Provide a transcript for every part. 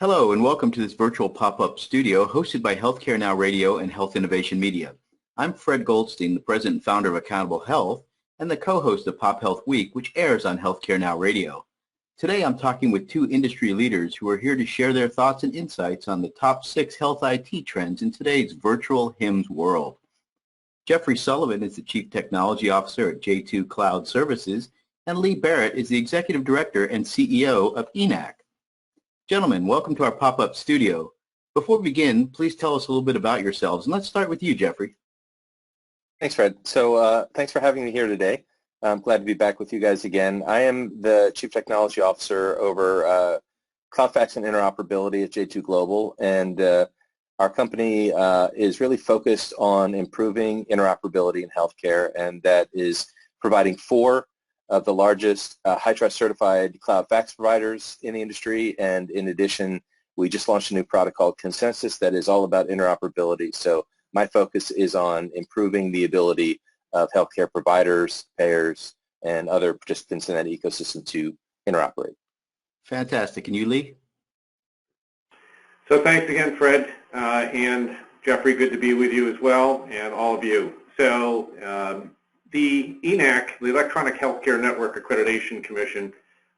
Hello and welcome to this virtual pop-up studio hosted by Healthcare Now Radio and Health Innovation Media. I'm Fred Goldstein, the president and founder of Accountable Health and the co-host of Pop Health Week, which airs on Healthcare Now Radio. Today I'm talking with two industry leaders who are here to share their thoughts and insights on the top 6 health IT trends in today's virtual HIMSS world. Jeffrey Sullivan is the Chief Technology Officer at J2 Cloud Services, and Lee Barrett is the Executive Director and CEO of ENAC. Gentlemen, welcome to our pop-up studio. Before we begin, please tell us a little bit about yourselves. And let's start with you, Jeffrey. Thanks, Fred. So thanks for having me here today. I'm glad to be back with you guys again. I am the Chief Technology Officer over Cloud Fax and Interoperability at J2 Global. And our company is really focused on improving interoperability in healthcare, and that is providing 4 of the largest HITRUST certified cloud fax providers in the industry. And in addition, we just launched a new product called Consensus that is all about interoperability. So my focus is on improving the ability of healthcare providers, payers, and other participants in that ecosystem to interoperate. Fantastic. And you, Lee? So thanks again, Fred, and Jeffrey, good to be with you as well, and all of you. So the ENAC, the Electronic Healthcare Network Accreditation Commission,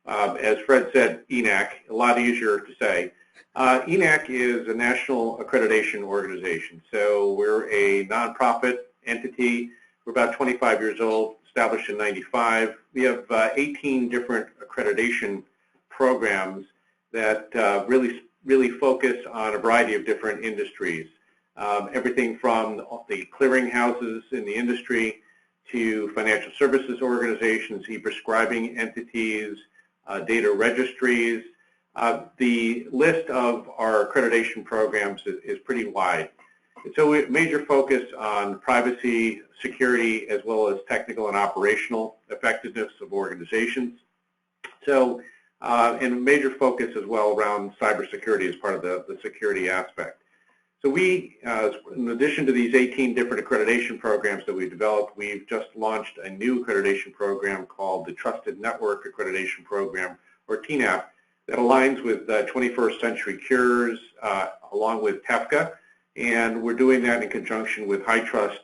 as Fred said, ENAC, a lot easier to say. ENAC is a national accreditation organization. So we're a nonprofit entity. We're about 25 years old, established in '95. We have 18 different accreditation programs that really focus on a variety of different industries. Everything from the clearinghouses in the industry to financial services organizations, e-prescribing entities, data registries. The list of our accreditation programs is pretty wide. And so we major focus on privacy, security, as well as technical and operational effectiveness of organizations. So, and major focus as well around cybersecurity as part of the security aspect. So we, in addition to these 18 different accreditation programs that we've developed, we've just launched a new accreditation program called the Trusted Network Accreditation Program, or TNAP, that aligns with 21st Century Cures, along with TEFCA, and we're doing that in conjunction with HITRUST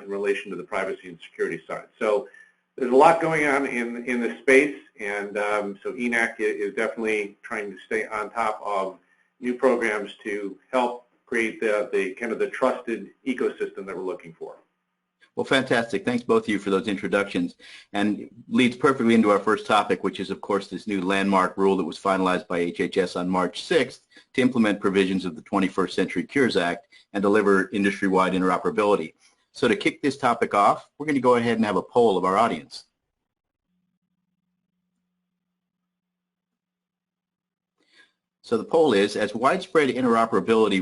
in relation to the privacy and security side. So there's a lot going on in this space, and so ENAC is definitely trying to stay on top of new programs to help create the kind of the trusted ecosystem that we're looking for. Well, fantastic. Thanks both of you for those introductions, and leads perfectly into our first topic, which is, of course, this new landmark rule that was finalized by HHS on March 6th to implement provisions of the 21st Century Cures Act and deliver industry-wide interoperability. So to kick this topic off, we're going to go ahead and have a poll of our audience. So the poll is, as widespread interoperability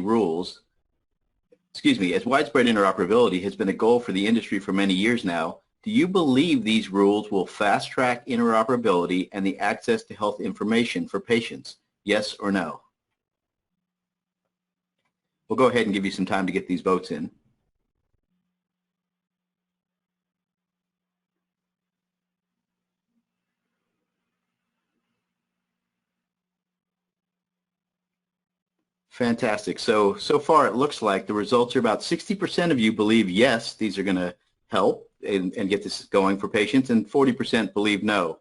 has been a goal for the industry for many years now, do you believe these rules will fast-track interoperability and the access to health information for patients? Yes or no? We'll go ahead and give you some time to get these votes in. Fantastic. So far it looks like the results are about 60% of you believe yes, these are going to help and get this going for patients, and 40% believe no.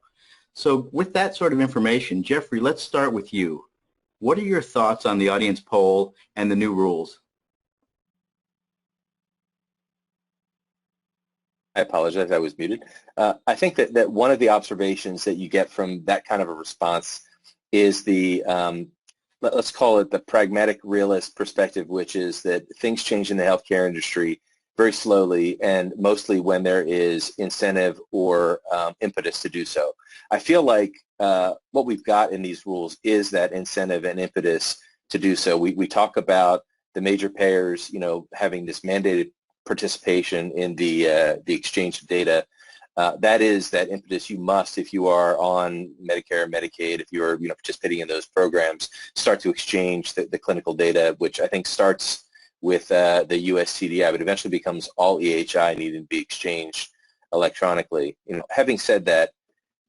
So with that sort of information, Jeffrey, let's start with you. What are your thoughts on the audience poll and the new rules? I apologize, I was muted. I think that one of the observations that you get from that kind of a response is the let's call it the pragmatic realist perspective, which is that things change in the healthcare industry very slowly and mostly when there is incentive or impetus to do so. I feel like what we've got in these rules is that incentive and impetus to do so. We talk about the major payers, having this mandated participation in the exchange of data. That is that impetus. You must, if you are on Medicare, Medicaid, if you're participating in those programs, start to exchange the clinical data, which I think starts with the US CDI, but eventually becomes all EHI needing to be exchanged electronically. Having said that,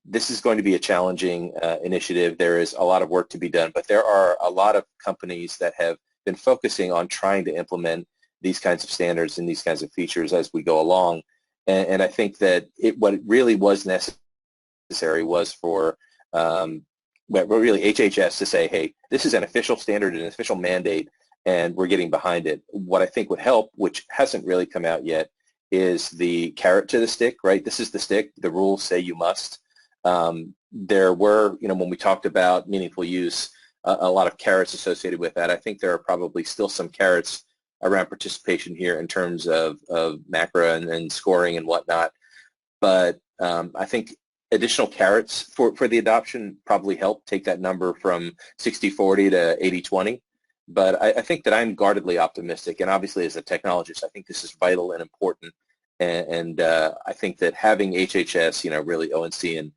this is going to be a challenging initiative. There is a lot of work to be done, but there are a lot of companies that have been focusing on trying to implement these kinds of standards and these kinds of features as we go along. And I think that what really was necessary was for really HHS to say, hey, this is an official standard, an official mandate, and we're getting behind it. What I think would help, which hasn't really come out yet, is the carrot to the stick, right? This is the stick. The rules say you must. There were, when we talked about meaningful use, a lot of carrots associated with that. I think there are probably still some carrots around participation here in terms of macro and scoring and whatnot. But I think additional carrots for the adoption probably help take that number from 60-40 to 80-20. But I think that I'm guardedly optimistic, and obviously as a technologist, I think this is vital and important. And I think that having HHS, really ONC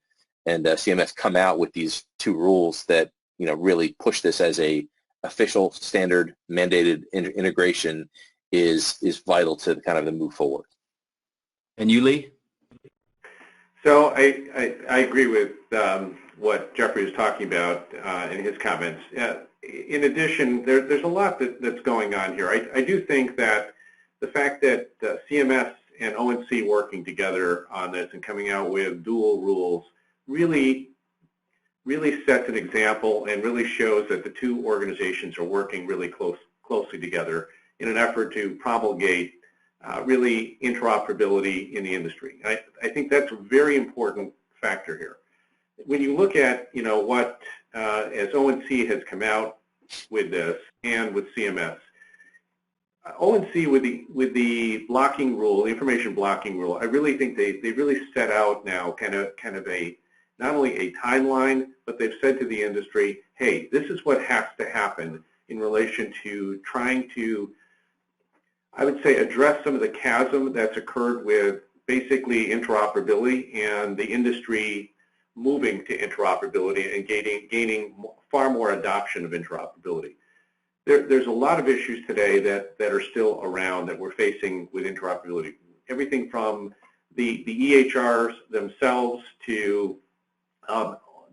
and CMS come out with these two rules that, really push this as a official standard mandated integration is vital to kind of the move forward. And you, Lee? So I agree with what Jeffrey was talking about in his comments. In addition, there's a lot that's going on here. I do think that the fact that CMS and ONC working together on this and coming out with dual rules really sets an example and really shows that the two organizations are working really closely together in an effort to promulgate really interoperability in the industry. I think that's a very important factor here. When you look at, what as ONC has come out with this and with CMS, ONC with the blocking rule, the information blocking rule, I really think they really set out now kind of a not only a timeline, but they've said to the industry, hey, this is what has to happen in relation to trying to, I would say, address some of the chasm that's occurred with basically interoperability and the industry moving to interoperability and gaining far more adoption of interoperability. There's a lot of issues today that are still around that we're facing with interoperability. Everything from the EHRs themselves to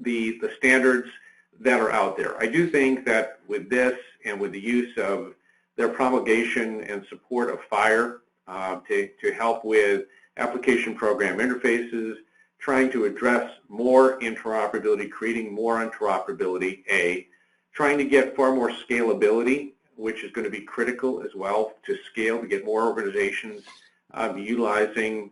the standards that are out there. I do think that with this and with the use of their promulgation and support of FHIR to help with application program interfaces, trying to address more interoperability, creating more interoperability, trying to get far more scalability, which is going to be critical as well to scale, to get more organizations utilizing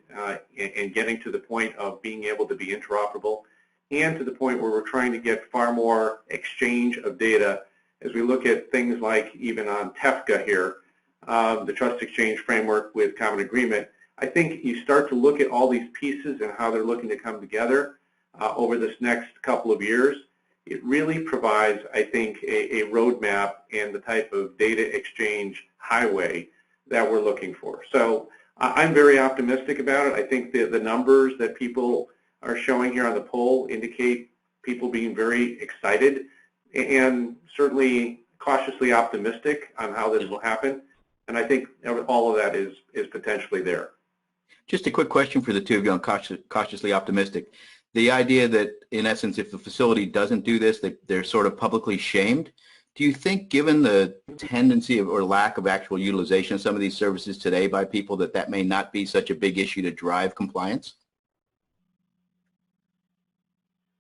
and getting to the point of being able to be interoperable, and to the point where we're trying to get far more exchange of data as we look at things like even on TEFCA here, the Trust Exchange Framework with Common Agreement. I think you start to look at all these pieces and how they're looking to come together over this next couple of years. It really provides, I think, a roadmap and the type of data exchange highway that we're looking for. So I'm very optimistic about it. I think the numbers that people are showing here on the poll indicate people being very excited and certainly cautiously optimistic on how this will happen. And I think all of that is potentially there. Just a quick question for the two of you on cautiously optimistic. The idea that, in essence, if the facility doesn't do this, they're sort of publicly shamed. Do you think, given the tendency or lack of actual utilization of some of these services today by people, that may not be such a big issue to drive compliance?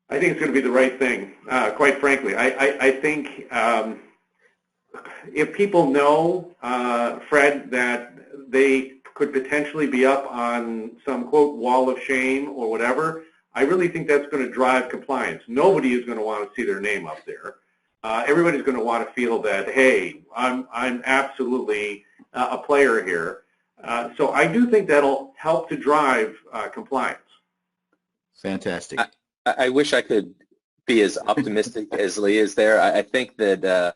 I think it's going to be the right thing, quite frankly. I think if people know, Fred, that they could potentially be up on some, quote, wall of shame or whatever, I really think that's going to drive compliance. Nobody is going to want to see their name up there. Everybody's going to want to feel that, hey, I'm absolutely a player here. So I do think that'll help to drive compliance. Fantastic. I wish I could be as optimistic as Lee is there. I think that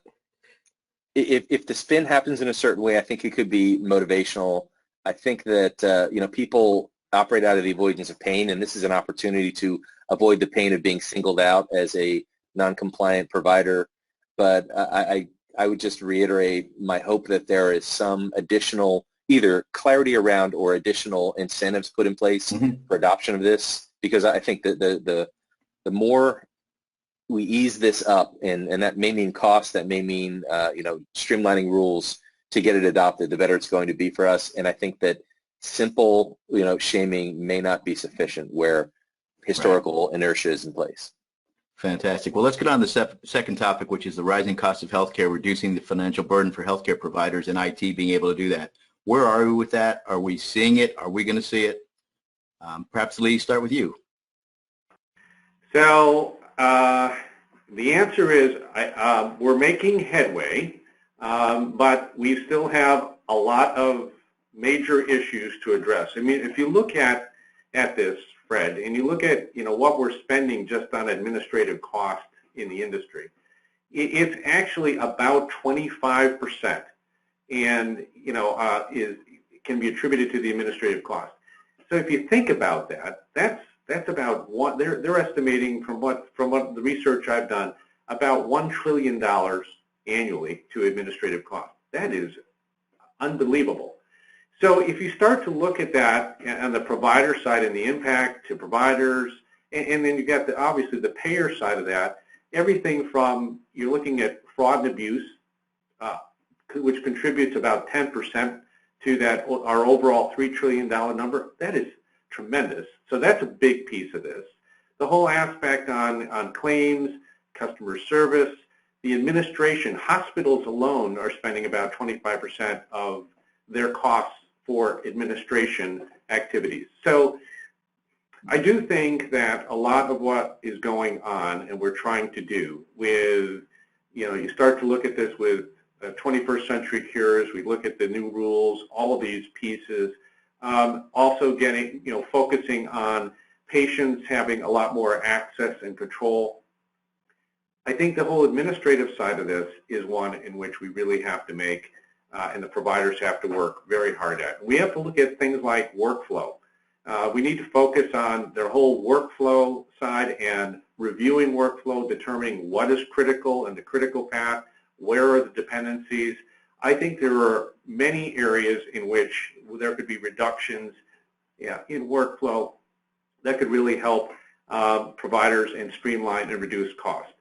if the spin happens in a certain way, I think it could be motivational. I think that people operate out of the avoidance of pain, and this is an opportunity to avoid the pain of being singled out as a non-compliant provider. But I would just reiterate my hope that there is some additional either clarity around or additional incentives put in place for adoption of this, because I think that the more we ease this up, and that may mean cost, that may mean streamlining rules to get it adopted, the better it's going to be for us. And I think that simple shaming may not be sufficient where historical inertia is in place. Fantastic. Well, let's get on to the second topic, which is the rising cost of healthcare, reducing the financial burden for healthcare providers and IT being able to do that. Where are we with that? Are we seeing it? Are we going to see it? Perhaps, Lee, start with you. So the answer is we're making headway, but we still have a lot of major issues to address. I mean, if you look at this, Fred, and you look at what we're spending just on administrative costs in the industry, it's actually about 25%, and can be attributed to the administrative cost. So if you think about that, that's about what they're estimating from what the research I've done, about $1 trillion annually to administrative costs. That is unbelievable. So if you start to look at that on the provider side and the impact to providers, and then you got obviously the payer side of that, everything from you're looking at fraud and abuse, which contributes about 10% to that our overall $3 trillion number. That is tremendous. So that's a big piece of this. The whole aspect on claims, customer service, the administration, hospitals alone are spending about 25% of their costs for administration activities. So I do think that a lot of what is going on and we're trying to do with, you start to look at this with 21st century cures, we look at the new rules, all of these pieces, also getting, focusing on patients having a lot more access and control. I think the whole administrative side of this is one in which we really have to make and the providers have to work very hard at. We have to look at things like workflow. We need to focus on their whole workflow side and reviewing workflow, determining what is critical and the critical path, where are the dependencies. I think there are many areas in which there could be reductions in workflow that could really help providers and streamline and reduce cost.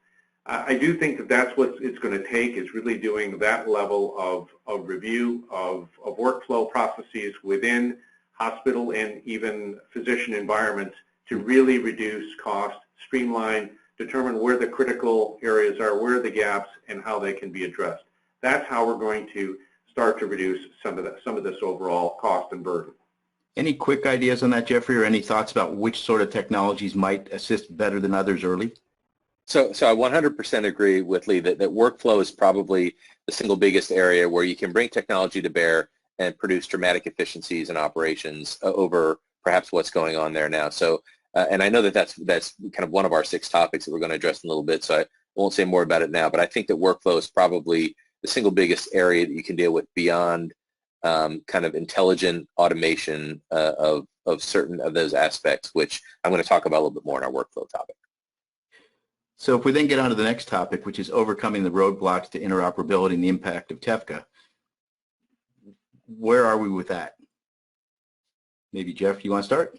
I do think that that's what it's going to take, is really doing that level of review of workflow processes within hospital and even physician environments to really reduce cost, streamline, determine where the critical areas are, where are the gaps, and how they can be addressed. That's how we're going to start to reduce some of this overall cost and burden. Any quick ideas on that, Jeffrey, or any thoughts about which sort of technologies might assist better than others early? So I 100% agree with Lee that workflow is probably the single biggest area where you can bring technology to bear and produce dramatic efficiencies in operations over perhaps what's going on there now. So, and I know that's kind of one of our 6 topics that we're going to address in a little bit, so I won't say more about it now, but I think that workflow is probably the single biggest area that you can deal with beyond kind of intelligent automation of certain of those aspects, which I'm going to talk about a little bit more in our workflow topic. So if we then get on to the next topic, which is overcoming the roadblocks to interoperability and the impact of TEFCA, where are we with that? Maybe Jeff, you want to start?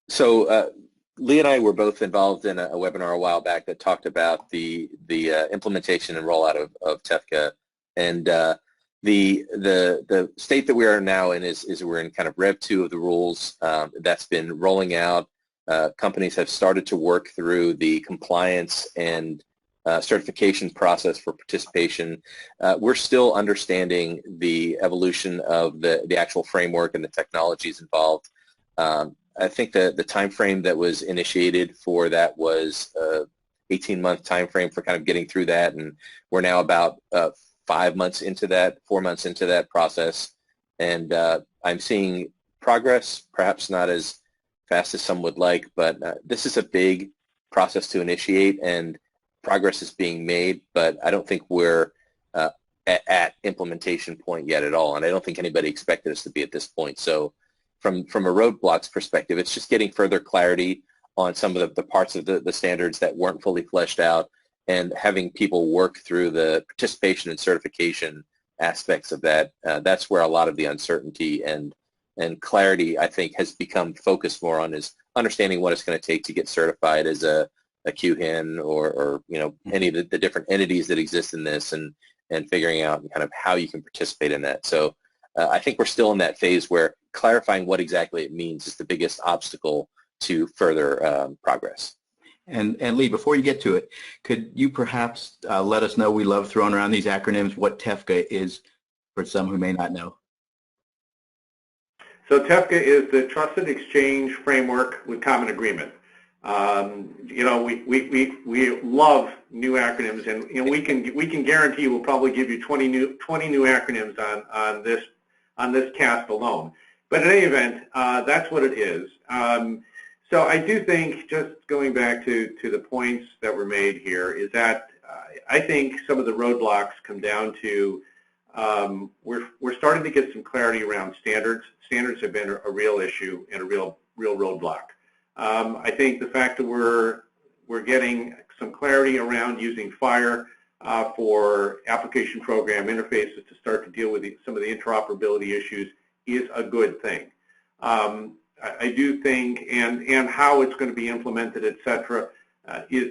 So Lee and I were both involved in a webinar a while back that talked about the implementation and rollout of TEFCA, and the state that we are now in is we're in kind of Rev 2 of the rules. That's been rolling out. Companies have started to work through the compliance and certification process for participation. We're still understanding the evolution of the actual framework and the technologies involved. I think the time frame that was initiated for that was 18-month time frame for kind of getting through that, and we're now about 4 months into that process, and I'm seeing progress, perhaps not as fast as some would like, but this is a big process to initiate, and progress is being made, but I don't think we're at implementation point yet at all, and I don't think anybody expected us to be at this point. So from a roadblocks perspective, it's just getting further clarity on some of the parts of the standards that weren't fully fleshed out, and having people work through the participation and certification aspects of that. That's where a lot of the uncertainty and clarity, I think, has become focused more on is understanding what it's going to take to get certified as a QHIN or any of the different entities that exist in this, and figuring out kind of how you can participate in that. So I think we're still in that phase where clarifying what exactly it means is the biggest obstacle to further progress. And Lee, before you get to it, could you perhaps let us know, we love throwing around these acronyms, what TEFCA is for some who may not know? So TEFCA is the Trusted Exchange Framework with Common Agreement. We love new acronyms, and we can guarantee we'll probably give you 20 new acronyms on this cast alone. But in any event, that's what it is. So I do think, just going back to the points that were made here, is that I think some of the roadblocks come down to we're starting to get some clarity around standards. Standards have been a real issue and a real roadblock. I think the fact that we're getting some clarity around using FHIR for application program interfaces to start to deal with some of the interoperability issues is a good thing. I do think, and how it's going to be implemented, et cetera,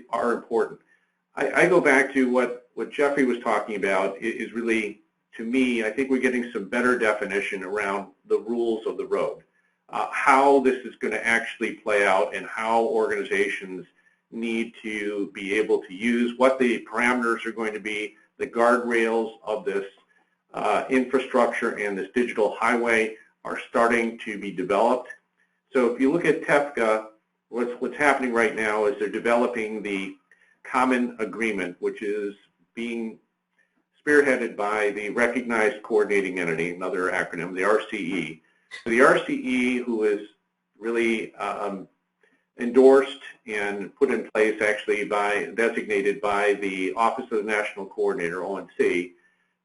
are important. I go back to what Jeffrey was talking about is really, to me, I think we're getting some better definition around the rules of the road, how this is going to actually play out, and how organizations need to be able to use, what the parameters are going to be, the guardrails of this infrastructure and this digital highway are starting to be developed. So if you look at TEFCA, what's happening right now is they're developing the common agreement, which is being spearheaded by the Recognized Coordinating Entity, another acronym, the RCE. So the RCE, who is really endorsed and put in place actually designated by the Office of the National Coordinator, ONC.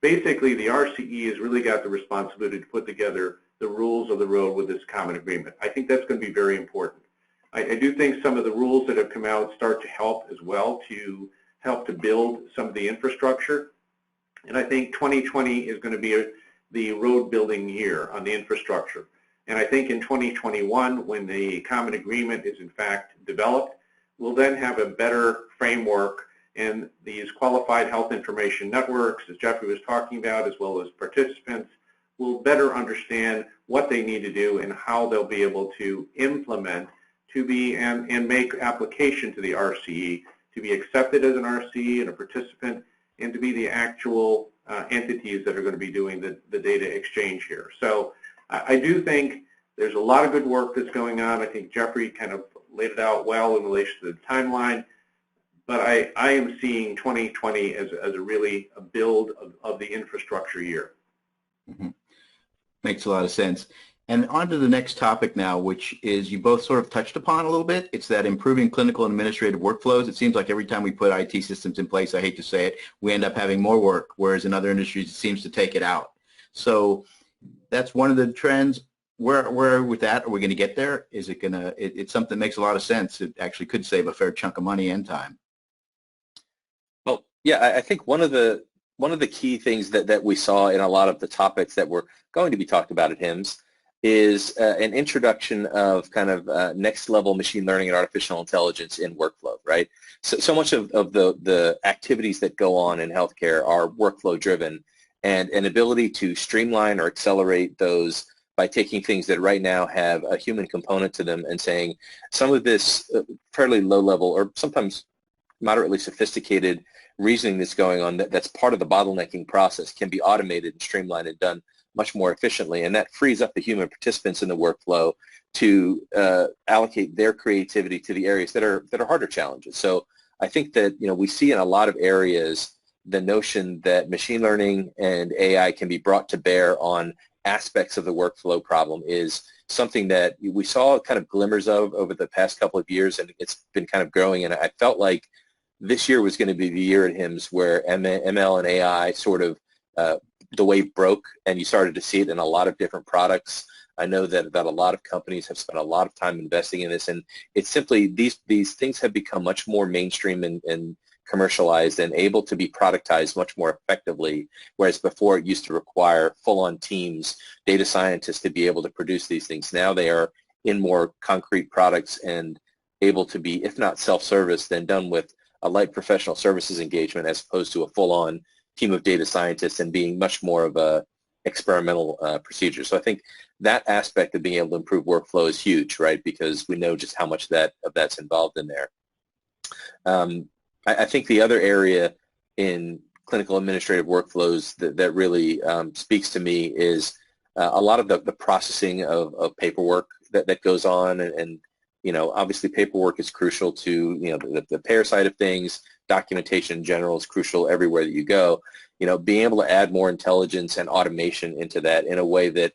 Basically, the RCE has really got the responsibility to put together the rules of the road with this common agreement. I think that's going to be very important. I do think some of the rules that have come out start to help as well, to help to build some of the infrastructure. And I think 2020 is going to be the road building year on the infrastructure. And I think in 2021, when the common agreement is in fact developed, we'll then have a better framework, and these qualified health information networks, as Jeffrey was talking about, as well as participants, will better understand what they need to do and how they'll be able to implement to be and make application to the RCE, to be accepted as an RCE and a participant, and to be the actual entities that are going to be doing the data exchange here. So I do think there's a lot of good work that's going on. I think Jeffrey kind of laid it out well in relation to the timeline, but I am seeing 2020 as a build of the infrastructure year. Mm-hmm. Makes a lot of sense. And on to the next topic now, which is you both sort of touched upon a little bit. It's that improving clinical and administrative workflows. It seems like every time we put IT systems in place, I hate to say it, we end up having more work, whereas in other industries it seems to take it out. So that's one of the trends. Where are we with that? Are we going to get there? Is it going to, it's something that makes a lot of sense. It actually could save a fair chunk of money and time. Well, yeah, I think one of the key things that we saw in a lot of the topics that were going to be talked about at HIMSS is an introduction of kind of next level machine learning and artificial intelligence in workflow, right? So much of the activities that go on in healthcare are workflow driven, and an ability to streamline or accelerate those by taking things that right now have a human component to them and saying some of this fairly low level or sometimes moderately sophisticated reasoning that's going on that's part of the bottlenecking process can be automated and streamlined and done much more efficiently, and that frees up the human participants in the workflow to allocate their creativity to the areas that are harder challenges. So I think that we see in a lot of areas the notion that machine learning and AI can be brought to bear on aspects of the workflow problem is something that we saw kind of glimmers of over the past couple of years, and it's been kind of growing. And I felt like this year was going to be the year at HIMSS where ML and AI sort of the wave broke, and you started to see it in a lot of different products. I know that a lot of companies have spent a lot of time investing in this, and it's simply these things have become much more mainstream and commercialized and able to be productized much more effectively, whereas before it used to require full-on teams, data scientists to be able to produce these things. Now they are in more concrete products and able to be, if not self-service, then done with a light professional services engagement as opposed to a full-on team of data scientists and being much more of a experimental procedure. So I think that aspect of being able to improve workflow is huge, right? Because we know just how much of that's involved in there. I think the other area in clinical administrative workflows that really speaks to me is a lot of the processing of paperwork that goes on, and you know, obviously paperwork is crucial to, you know, the payer side of things. Documentation in general is crucial everywhere that you go. You know, being able to add more intelligence and automation into that in a way that,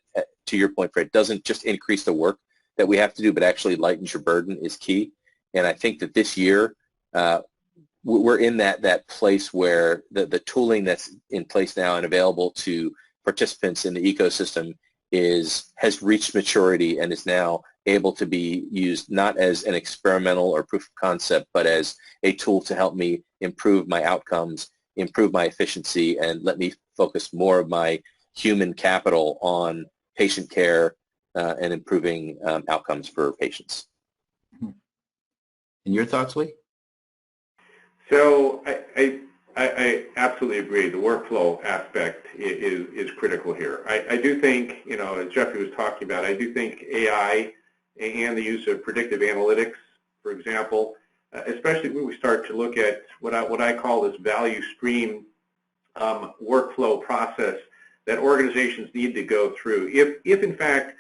to your point, Fred, doesn't just increase the work that we have to do, but actually lightens your burden is key. And I think that this year we're in that place where the tooling that's in place now and available to participants in the ecosystem has reached maturity and is now able to be used not as an experimental or proof of concept, but as a tool to help me improve my outcomes, improve my efficiency, and let me focus more of my human capital on patient care and improving outcomes for patients. And your thoughts, Lee? So I absolutely agree. The workflow aspect is critical here. I do think, you know, as Jeffrey was talking about, I do think AI and the use of predictive analytics, for example, especially when we start to look at what I call this value stream workflow process that organizations need to go through. If in fact,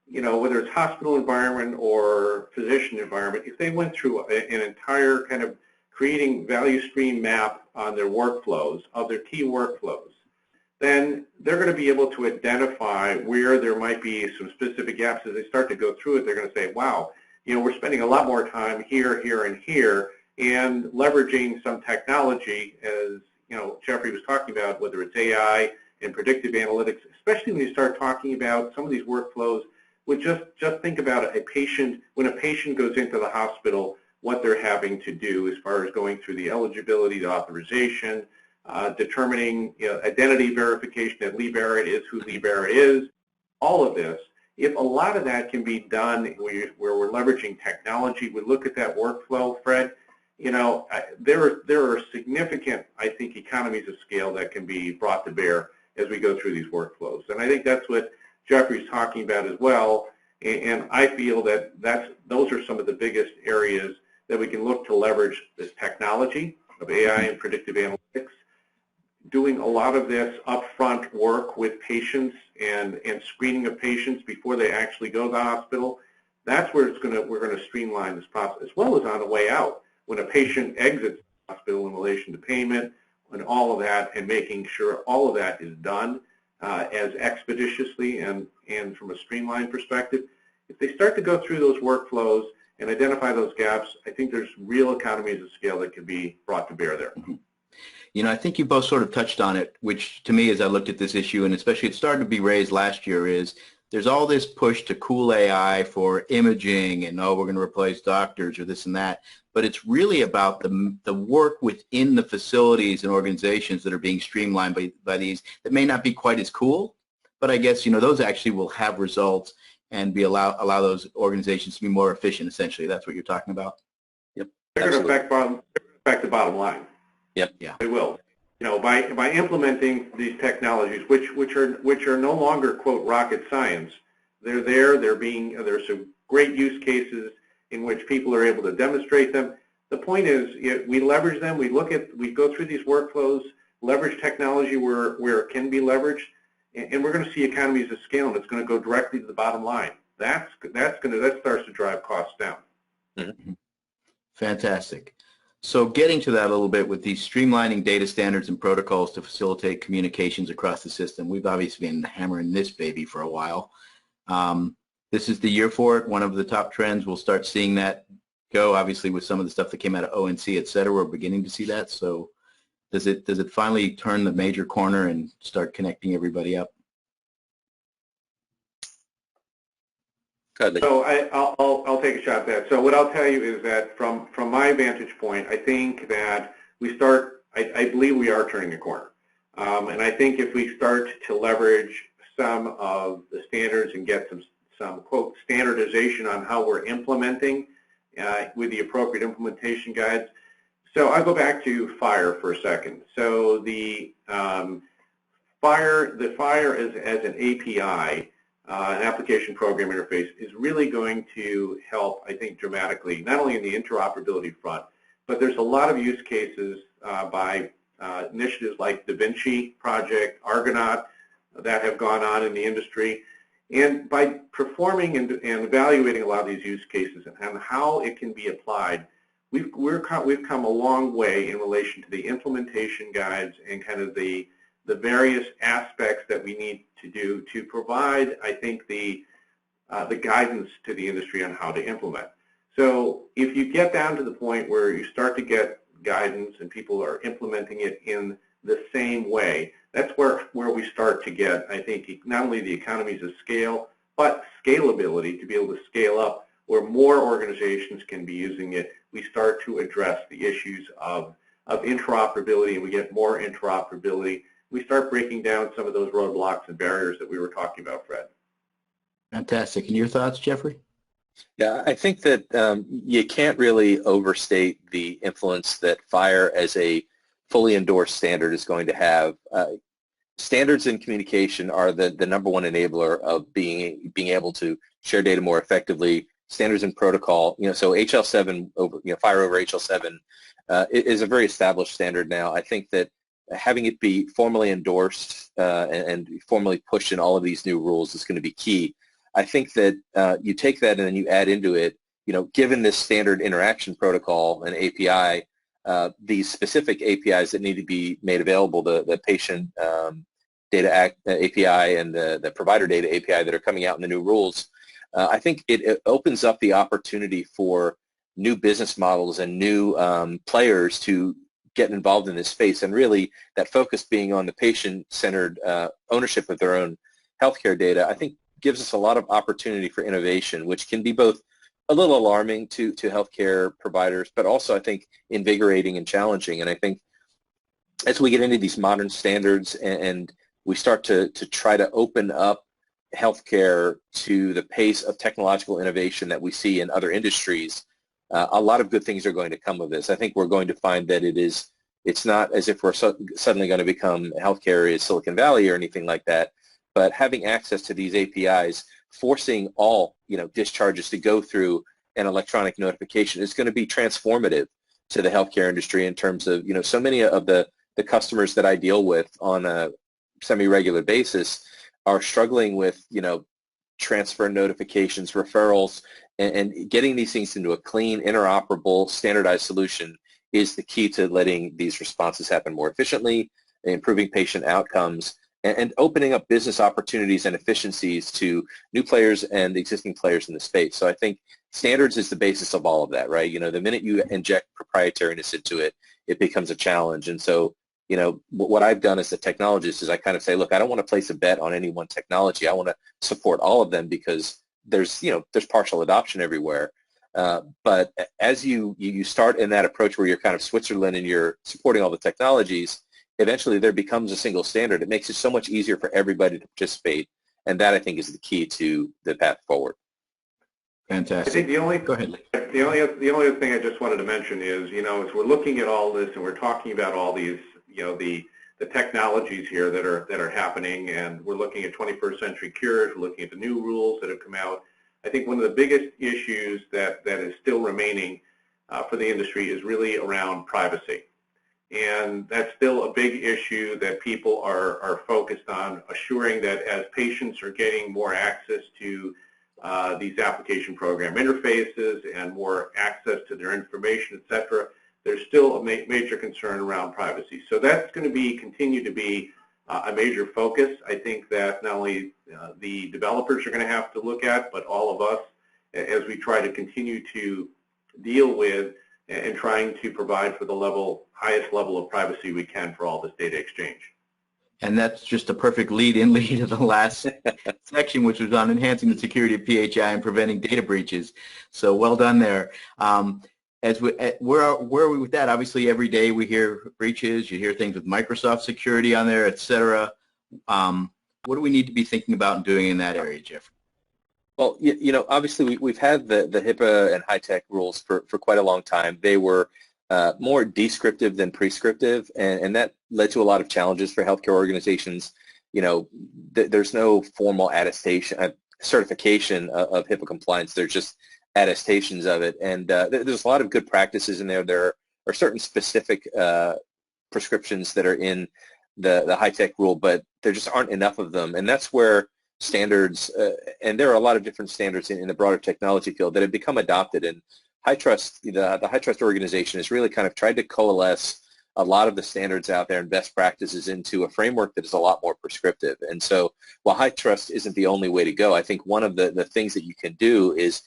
you know, whether it's hospital environment or physician environment, if they went through an entire kind of creating value stream map on their workflows, of their key workflows, then they're going to be able to identify where there might be some specific gaps. As they start to go through it, they're going to say, wow, you know, we're spending a lot more time here, here, and here, and leveraging some technology, as, you know, Jeffrey was talking about, whether it's AI and predictive analytics, especially when you start talking about some of these workflows. With just think about a patient, when a patient goes into the hospital, what they're having to do as far as going through the eligibility, the authorization, determining, you know, identity verification that Lee Barrett is who Lee Barrett is, all of this. If a lot of that can be done where we're leveraging technology, we look at that workflow, Fred, you know, there are significant, I think, economies of scale that can be brought to bear as we go through these workflows. And I think that's what Jeffrey's talking about as well. And I feel that those are some of the biggest areas that we can look to leverage this technology of AI and predictive analytics, doing a lot of this upfront work with patients and screening of patients before they actually go to the hospital. That's where we're going to streamline this process, as well as on the way out, when a patient exits the hospital in relation to payment and all of that, and making sure all of that is done as expeditiously and from a streamlined perspective. If they start to go through those workflows and identify those gaps, I think there's real economies of scale that can be brought to bear there. You know, I think you both sort of touched on it, which to me, as I looked at this issue, and especially it started to be raised last year, is there's all this push to cool AI for imaging and, oh, we're going to replace doctors or this and that. But it's really about the work within the facilities and organizations that are being streamlined by these that may not be quite as cool. But I guess, you know, those actually will have results and allow those organizations to be more efficient, essentially. That's what you're talking about? Yep. They're going to affect the bottom line. Yep. Yeah. They will. You know, by implementing these technologies, which are no longer, quote, rocket science. There's some great use cases in which people are able to demonstrate them. The point is, we leverage them. We go through these workflows, leverage technology where it can be leveraged, and we're going to see economies of scale, and it's going to go directly to the bottom line. That starts to drive costs down. Mm-hmm. Fantastic. So getting to that a little bit with these streamlining data standards and protocols to facilitate communications across the system, we've obviously been hammering this baby for a while. This is the year for it. One of the top trends. We'll start seeing that go, obviously, with some of the stuff that came out of ONC, et cetera. We're beginning to see that. So does it finally turn the major corner and start connecting everybody up? So I'll take a shot at that. So what I'll tell you is that from my vantage point, I think that I believe we are turning a corner. And I think if we start to leverage some of the standards and get quote, standardization on how we're implementing with the appropriate implementation guides. So I'll go back to FHIR for a second. So the FHIR as an API, an application program interface, is really going to help, I think, dramatically, not only in the interoperability front, but there's a lot of use cases by initiatives like Da Vinci Project, Argonaut, that have gone on in the industry. And by performing and evaluating a lot of these use cases and how it can be applied, we've come a long way in relation to the implementation guides and kind of the various aspects that we need to do to provide, I think, the guidance to the industry on how to implement. So if you get down to the point where you start to get guidance and people are implementing it in the same way, that's where we start to get, I think, not only the economies of scale, but scalability to be able to scale up where more organizations can be using it. We start to address the issues of interoperability, and we get more interoperability. We start breaking down some of those roadblocks and barriers that we were talking about, Fred. Fantastic. And your thoughts, Jeffrey? Yeah, I think that you can't really overstate the influence that FHIR as a fully endorsed standard is going to have. Standards in communication are the number one enabler of being able to share data more effectively. Standards in protocol, so HL7 over, FHIR over HL7 is a very established standard now. I think that having it be formally endorsed and formally pushed in all of these new rules is going to be key. I think that you take that and then you add into it, given this standard interaction protocol and API, these specific APIs that need to be made available, the patient data API and the provider data API that are coming out in the new rules, I think it opens up the opportunity for new business models and new players to get involved in this space, and really that focus being on the patient-centered ownership of their own healthcare data, I think gives us a lot of opportunity for innovation, which can be both a little alarming to healthcare providers, but also I think invigorating and challenging. And I think as we get into these modern standards and we start to try to open up healthcare to the pace of technological innovation that we see in other industries, a lot of good things are going to come of this. I think we're going to find that it's not as if we're suddenly going to become healthcare is Silicon Valley or anything like that, but having access to these APIs, forcing all discharges to go through an electronic notification is going to be transformative to the healthcare industry in terms of so many of the customers that I deal with on a semi-regular basis are struggling with transfer notifications, referrals, and getting these things into a clean, interoperable, standardized solution is the key to letting these responses happen more efficiently, improving patient outcomes, and opening up business opportunities and efficiencies to new players and existing players in the space. So I think standards is the basis of all of that, right? The minute you inject proprietariness into it, it becomes a challenge. And so, what I've done as a technologist is I kind of say, look, I don't want to place a bet on any one technology. I want to support all of them because there's partial adoption everywhere. But as you start in that approach where you're kind of Switzerland and you're supporting all the technologies, eventually there becomes a single standard. It makes it so much easier for everybody to participate, and that I think is the key to the path forward. Fantastic. I think Go ahead, Lee. The only other thing I just wanted to mention is, as we're looking at all this and we're talking about all these, the technologies here that are happening, and we're looking at 21st century cures, we're looking at the new rules that have come out. I think one of the biggest issues that is still remaining for the industry is really around privacy. And that's still a big issue that people are focused on, assuring that as patients are getting more access to these application program interfaces and more access to their information, et cetera, there's still a major concern around privacy. So that's going to continue to be a major focus. I think that not only the developers are going to have to look at, but all of us as we try to continue to deal with and trying to provide for the highest level of privacy we can for all this data exchange. And that's just a perfect lead to the last section, which was on enhancing the security of PHI and preventing data breaches. So well done there. Where are we with that? Obviously, every day we hear breaches. You hear things with Microsoft security on there, et cetera. What do we need to be thinking about and doing in that area, Jeffrey? Well, obviously we've had the HIPAA and HITECH rules for quite a long time. They were more descriptive than prescriptive, and that led to a lot of challenges for healthcare organizations. There's no formal attestation, certification of HIPAA compliance. There's just attestations of it, and there's a lot of good practices in there. There are certain specific prescriptions that are in the HITECH rule, but there just aren't enough of them, and that's where standards, and there are a lot of different standards in the broader technology field that have become adopted. And HITRUST, the HITRUST organization has really kind of tried to coalesce a lot of the standards out there and best practices into a framework that is a lot more prescriptive. And so while HITRUST isn't the only way to go, I think one of the things that you can do is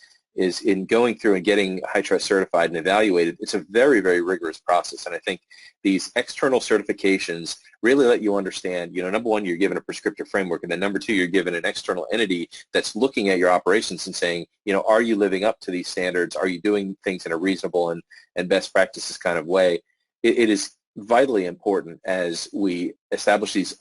in going through and getting HITRUST certified and evaluated. It's a very, very rigorous process. And I think these external certifications really let you understand, number one, you're given a prescriptive framework, and then number two, you're given an external entity that's looking at your operations and saying, are you living up to these standards? Are you doing things in a reasonable and best practices kind of way? It is vitally important as we establish these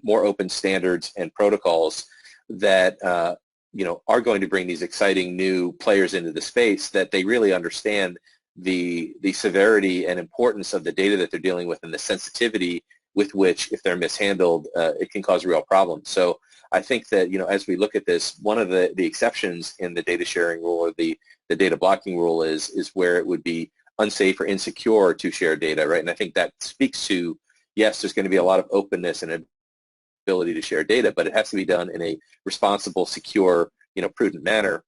more open standards and protocols that are going to bring these exciting new players into the space, that they really understand the severity and importance of the data that they're dealing with and the sensitivity with which, if they're mishandled, it can cause real problems. So I think that, as we look at this, one of the exceptions in the data sharing rule or the data blocking rule is where it would be unsafe or insecure to share data, right? And I think that speaks to, yes, there's going to be a lot of openness and ability to share data, but it has to be done in a responsible, secure, prudent manner.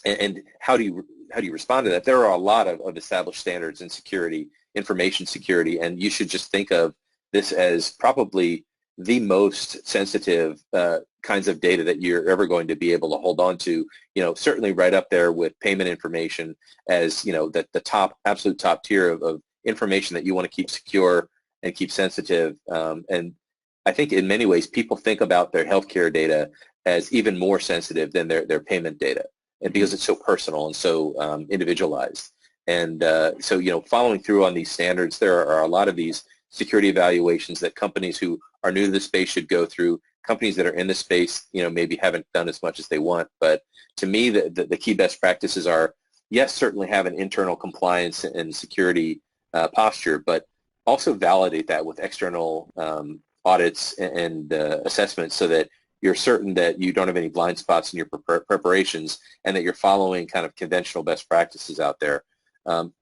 And how do you respond to that? There are a lot of established standards in security, information security, and you should just think of this as probably the most sensitive kinds of data that you're ever going to be able to hold on to. Certainly right up there with payment information as the absolute top tier of information that you want to keep secure and keep sensitive. And I think in many ways people think about their healthcare data as even more sensitive than their payment data, and because it's so personal and so individualized. And so following through on these standards, there are a lot of these security evaluations that companies who are new to the space should go through. Companies that are in the space, maybe haven't done as much as they want. But to me, the key best practices are, yes, certainly have an internal compliance and security posture, but also validate that with external audits and assessments so that you're certain that you don't have any blind spots in your preparations and that you're following kind of conventional best practices out there.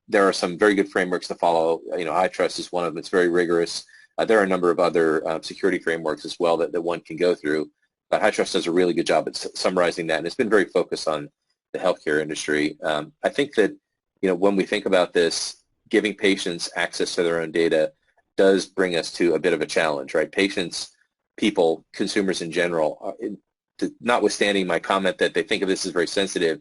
There are some very good frameworks to follow. HITRUST is one of them. It's very rigorous. There are a number of other security frameworks as well that one can go through. But HITRUST does a really good job at summarizing that, and it's been very focused on the healthcare industry. I think that when we think about this, giving patients access to their own data does bring us to a bit of a challenge, right? Patients, people, consumers in general, notwithstanding my comment that they think of this as very sensitive,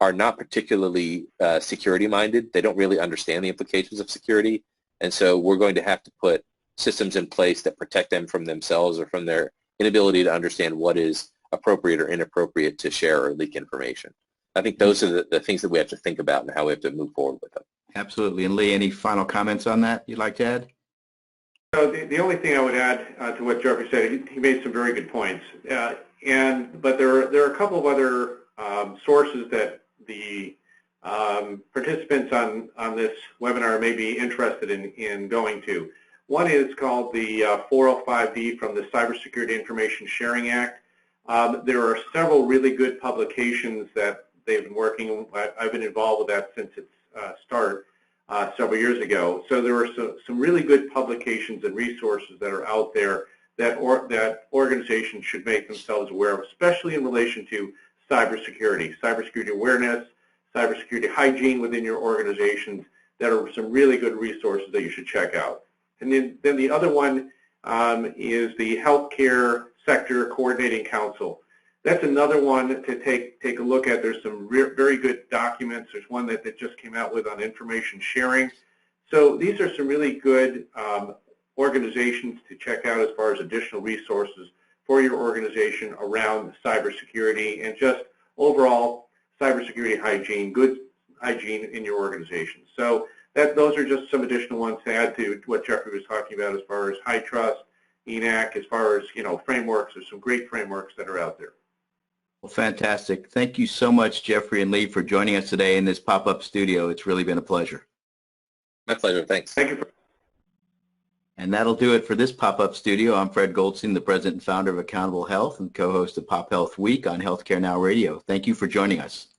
are not particularly security-minded. They don't really understand the implications of security. And so we're going to have to put systems in place that protect them from themselves or from their inability to understand what is appropriate or inappropriate to share or leak information. I think those are the things that we have to think about and how we have to move forward with them. Absolutely. And Lee, any final comments on that you'd like to add? So the only thing I would add to what Jeffrey said, he made some very good points. But there are a couple of other sources that the participants on this webinar may be interested in going to. One is called the 405B from the Cybersecurity Information Sharing Act. There are several really good publications that they've been working. I've been involved with that since its start several years ago. So there are some really good publications and resources that are out there that organizations should make themselves aware of, especially in relation to cybersecurity awareness, cybersecurity hygiene within your organizations. That are some really good resources that you should check out. And then the other one is the Healthcare Sector Coordinating Council. That's another one to take a look at. There's some very good documents. There's one that just came out with on information sharing. So these are some really good organizations to check out as far as additional resources for your organization around cybersecurity and just overall cybersecurity hygiene, good hygiene in your organization. So those are just some additional ones to add to what Jeffrey was talking about as far as HITRUST, ENAC, as far as frameworks. There's some great frameworks that are out there. Well, fantastic. Thank you so much, Jeffrey and Lee, for joining us today in this pop-up studio. It's really been a pleasure. My pleasure. Thanks. Thank you. And that'll do it for this pop-up studio. I'm Fred Goldstein, the president and founder of Accountable Health and co-host of Pop Health Week on Healthcare Now Radio. Thank you for joining us.